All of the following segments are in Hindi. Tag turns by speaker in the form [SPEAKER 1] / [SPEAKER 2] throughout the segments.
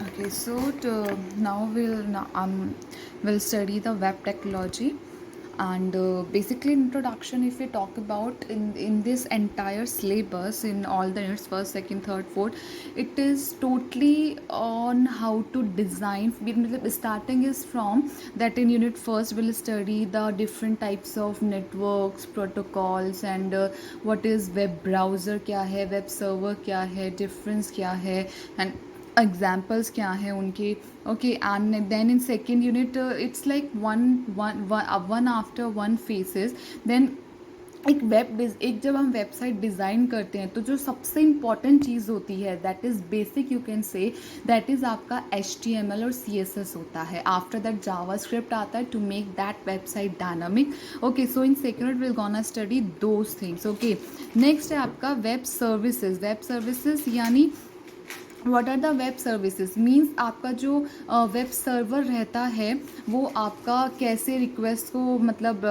[SPEAKER 1] Okay, so we'll study the web technology, and basically introduction. If we talk about in this entire syllabus, in all the units, first, second, third, fourth, it is totally on how to design. Starting is from that in unit first we'll study the different types of networks, protocols, and what is web browser क्या है, web server क्या है, difference क्या है, and एग्जाम्पल्स क्या हैं उनके. Okay, and then in second unit it's like one after one phases. Then एक जब हम वेबसाइट डिज़ाइन करते हैं तो जो सबसे इम्पॉर्टेंट चीज़ होती है, that is basic, you can say that is आपका HTML और CSS होता है. आफ्टर दैट जावास्क्रिप्ट आता है to make that website dynamic. Okay, so in second will gonna study those things. Okay, next है आपका वेब सर्विसेज. वेब सर्विसेज यानी what are the web services means आपका जो वेब सर्वर रहता है वो आपका कैसे रिक्वेस्ट को मतलब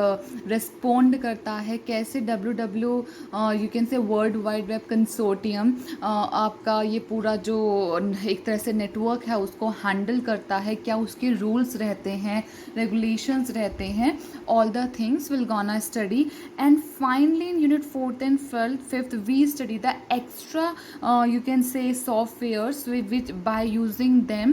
[SPEAKER 1] रिस्पोंड करता है, कैसे डब्ल्यू यू कैन से वर्ल्ड वाइड वेब कंसोर्टियम आपका ये पूरा जो एक तरह से नेटवर्क है उसको हैंडल करता है, क्या उसके रूल्स रहते हैं, रेगुलेशंस रहते हैं. All the things will gonna study. And finally in unit fourth and fifth we study the extra you can say softwares with which by using them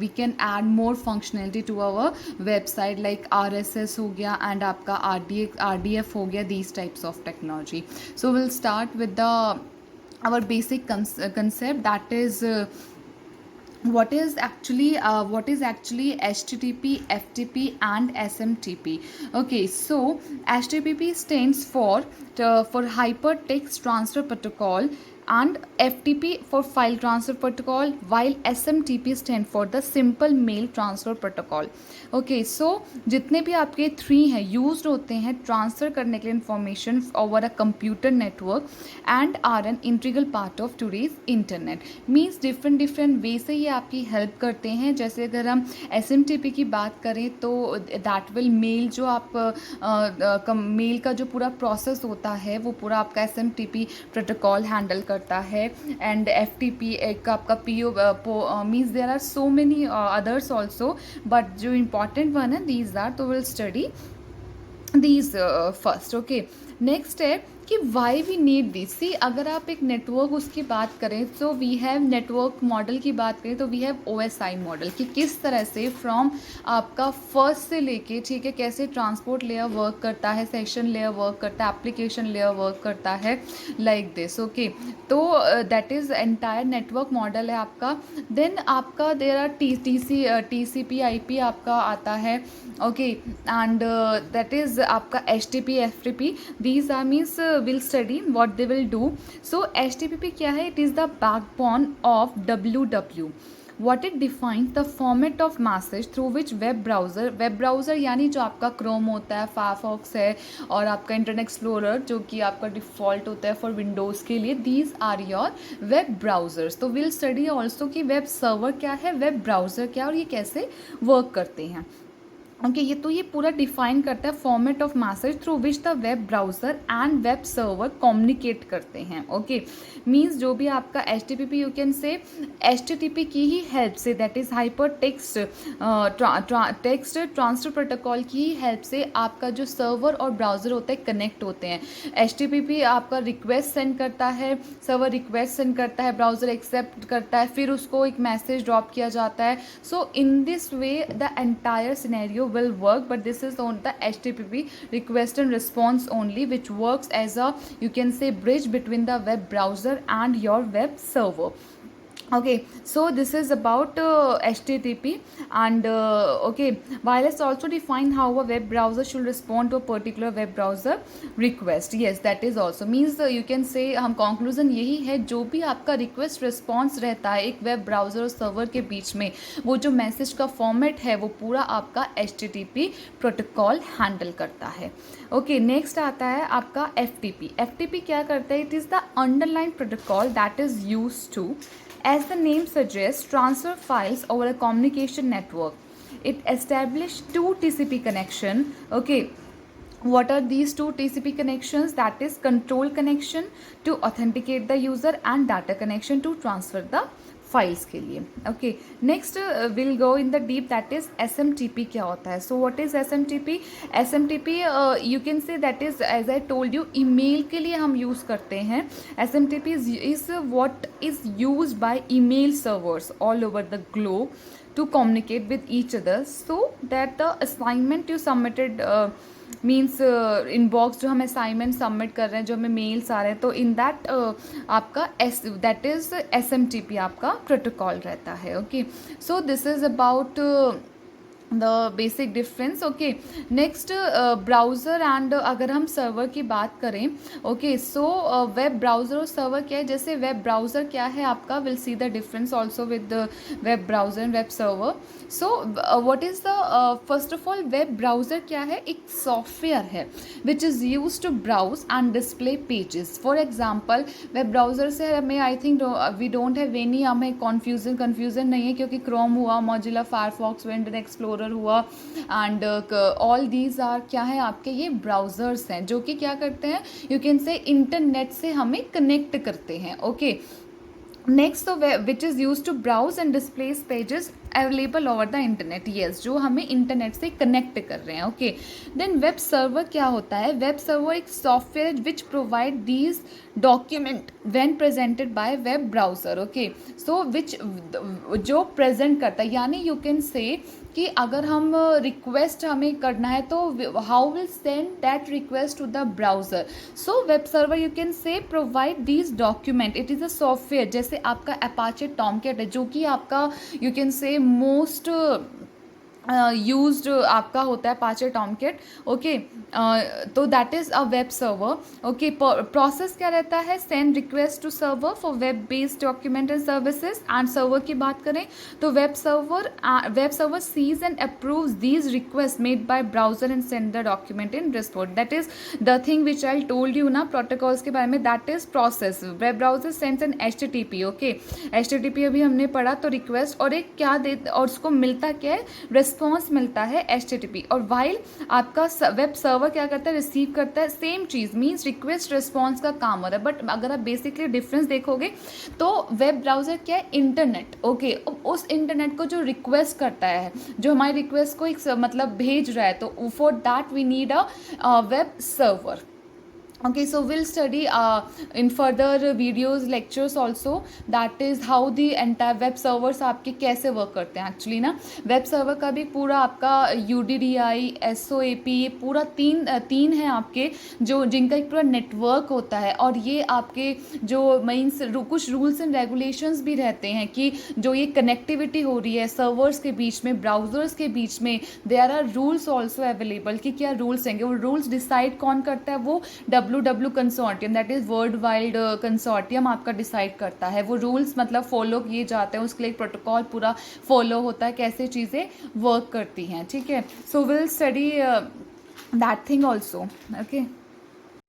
[SPEAKER 1] we can add more functionality to our website like RSS हो गया and आपका RDF हो गया, these types of technology. So we'll start with the our basic concept, that is what is actually HTTP, FTP, and SMTP. Okay, so HTTP stands for Hypertext Transfer Protocol, and FTP for File Transfer Protocol, while SMTP stand for the Simple Mail Transfer Protocol. Okay, so जितने भी आपके थ्री हैं यूज्ड होते हैं ट्रांसफ़र करने के लिए information over a computer network and are an integral part of today's internet. Means different way से ये आपकी हेल्प करते हैं. जैसे अगर हम SMTP की बात करें तो दैट विल मेल जो आप मेल का जो पूरा प्रोसेस होता है वो पूरा आपका SMTP प्रोटोकॉल हैंडल करता है. एंड FTP एक आपका PO means there are so many others also, but जो इम्पॉर्टेंट वन है दीज आर, तो will study these first. Okay, next है कि why we need this. See, अगर आप एक नेटवर्क उसकी बात करें तो वी हैव नेटवर्क मॉडल की बात करें तो वी हैव OSI मॉडल, कि किस तरह से फ्रॉम आपका फर्स्ट से लेके, ठीक है, कैसे ट्रांसपोर्ट लेयर वर्क करता है, सेक्शन लेयर वर्क करता है, एप्लीकेशन लेयर वर्क करता है, लाइक दिस. ओके, तो that is entire network model है आपका. देन आपका देर आर TCP IP आपका आता है. ओके, एंड दैट इज़ आपका HTTP FTP. these are means will study what they will do. So HTTP क्या है? It is the backbone of WW. what it defines the format of message through which web browser यानी जो आपका क्रोम होता है, फायरफॉक्स है, और आपका इंटरनेट एक्सप्लोरर जो कि आपका डिफ़ॉल्ट होता है फॉर विंडोज़ के लिए, these are your web browsers. तो विल स्टडी ऑल्सो कि वेब सर्वर क्या है, वेब ब्राउज़र क्या है, और ये कैसे वर्क करते हैं. ओके, ये पूरा डिफाइन करता है format of message through which the web browser and web server communicate करते हैं. ओके, मीन्स जो भी आपका HTTP यू कैन से HTTP की ही हेल्प से, that is hyper text transfer protocol की ही हेल्प से आपका जो सर्वर और ब्राउज़र होता है कनेक्ट होते हैं. HTTP आपका रिक्वेस्ट सेंड करता है, सर्वर रिक्वेस्ट सेंड करता है, ब्राउज़र एक्सेप्ट करता है, फिर उसको एक मैसेज ड्रॉप किया जाता है. So in this way the entire scenario will work, but this is on the HTTP request and response only, which works as a, you can say, bridge between the web browser and your web server. Okay, so this is about HTTP. And okay, wireless also define how a web browser should respond to a particular web browser request. Yes, that is also means you can say हम conclusion यही है, जो भी आपका request response रहता है एक वेब ब्राउज़र और सर्वर के बीच में, वो जो मैसेज का फॉर्मेट है वो पूरा आपका HTTP प्रोटोकॉल हैंडल करता है. ओके, नेक्स्ट आता है आपका FTP. FTP क्या करता है? It is the underline protocol that is use to, as the name suggests, transfer files over a communication network. It established two TCP connection. Okay, what are these two TCP connections? That is control connection to authenticate the user and data connection to transfer the files के लिए. Okay, next will go in the deep, that is SMTP क्या होता है. So what is SMTP? SMTP you can say that is, as I told you, email के लिए हम यूज़ करते हैं. SMTP is what is used by email servers all over the globe to communicate with each other, so that the assignment you submitted means inbox जो हम असाइनमेंट सबमिट कर रहे हैं, जो हमें मेल्स आ रहे हैं, तो इन दैट आपका दैट इज SMTP आपका प्रोटोकॉल रहता है. Okay, so this is about the basic difference. Okay, next browser and अगर हम सर्वर की बात करें, ओके, सो वेब ब्राउज़र और सर्वर क्या है. जैसे वेब ब्राउज़र क्या है आपका, will see the difference also with the web browser and web server. So what is the first of all, web browser क्या है, एक सॉफ्टवेयर है which is use to browse and display pages. For example, web browser से हमें I think we don't have any, हमें कन्फ्यूज़न नहीं है, क्योंकि क्रोम हुआ, मोजिला फायरफॉक्स, इंटरनेट एक्सप्लोरर हुआ, एंड ऑल दीज आर क्या है आपके, ये ब्राउज़र्स हैं जो कि क्या करते हैं, यू कैन से इंटरनेट से हमें कनेक्ट करते हैं. Okay, next which is use to browse and displays pages available over the internet. Yes, जो हमें इंटरनेट से कनेक्ट कर रहे हैं. ओके, देन वेब सर्वर क्या होता है. वेब सर्वर एक software which provide these document when presented by web browser. Okay, so which जो प्रेजेंट करता है, यानी यू कैन से कि अगर हम रिक्वेस्ट हमें करना है तो how will send that request to the browser. So web server you can say provide these document. It is a software, जैसे आपका अपाचे टॉमकैट है, जो कि आपका you can say most used आपका होता है अपाचे टॉमकैट. ओके, तो that is a web server. Okay, process क्या रहता है, send request to server for web based document and services. And server की बात करें तो web server sees and approves these request made by browser and send the document in response. That is the thing which I told you ना प्रोटोकॉल्स के बारे में. That is process. Web browser sends an HTTP. Okay, HTTP अभी हमने पढ़ा, तो रिक्वेस्ट और एक क्या दे, और उसको मिलता क्या है, रिस्पॉन्स मिलता है HTTP. और वाइल आपका वेब सर्वर क्या करता है, रिसीव करता है. सेम चीज़ मीन्स रिक्वेस्ट रिस्पॉन्स का काम हो रहा है. बट अगर आप बेसिकली डिफरेंस देखोगे तो वेब ब्राउज़र क्या है, इंटरनेट. ओके, उस इंटरनेट को जो रिक्वेस्ट करता है, जो हमारी रिक्वेस्ट को एक मतलब भेज रहा है, तो for that we need a web server. Okay, so we'll study in further videos, lectures also, that is how the entire web servers आपके कैसे वर्क करते हैं. एक्चुअली ना वेब सर्वर का भी पूरा आपका UDDI, SOAP, ये पूरा तीन है आपके, जो जिनका एक पूरा नेटवर्क होता है. और ये आपके जो मीन्स कुछ रूल्स एंड रेगुलेशंस भी रहते हैं कि जो ये कनेक्टिविटी हो रही है सर्वर्स के बीच में, ब्राउजर्स के बीच में, there are rules also available कि क्या रूल्स होंगे. वो रूल्स डिसाइड कौन करता है, वो WW consortium, that is world wide consortium आपका डिसाइड करता है. वो रूल्स मतलब फॉलो किए जाते हैं, उसके लिए एक प्रोटोकॉल पूरा फॉलो होता है, कैसे चीज़ें वर्क करती हैं. ठीक है, so will study that thing also. Okay.